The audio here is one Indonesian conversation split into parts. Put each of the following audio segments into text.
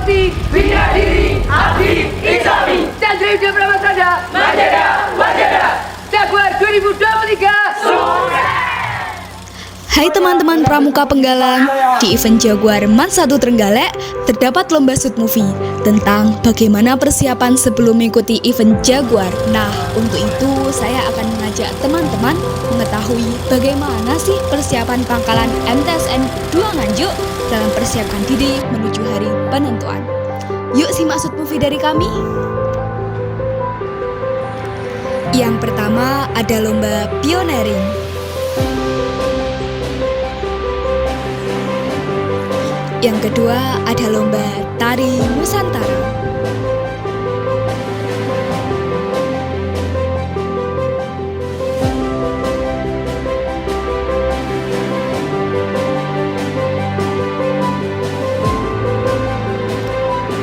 Bakti, Bina Diri, Abdi, Islami, Chandra Yuda Pramasada, Majada, Jaguar 2023, sukses! Hai teman-teman Pramuka Penggalang, di event Jaguar MAN 1 Trenggalek terdapat lomba shoot movie tentang bagaimana persiapan sebelum mengikuti event Jaguar. Nah, untuk itu saya akan mengajak teman-teman mengetahui bagaimana sih persiapan pangkalan MTSN 2 Nganjuk dalam persiapan diri menuju hari penentuan. Yuk simak shoot movie dari kami. Yang pertama ada lomba pioneering. Yang kedua ada lomba tari Nusantara.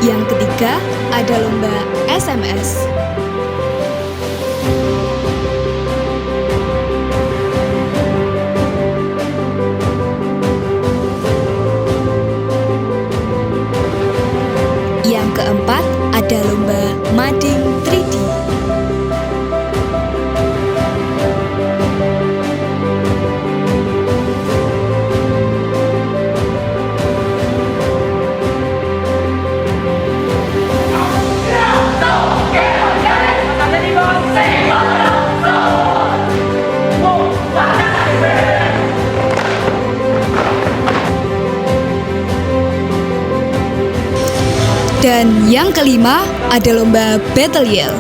Yang ketiga ada lomba SMS. Yang keempat ada lomba mading 3D. Dan yang kelima ada lomba battle yell.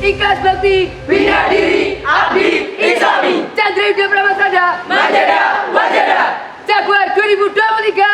Ikhlas Bakti, Bina Diri, Abdi, Islami, Chandra Yuda Pramasada, Majada, Jaguar 2023,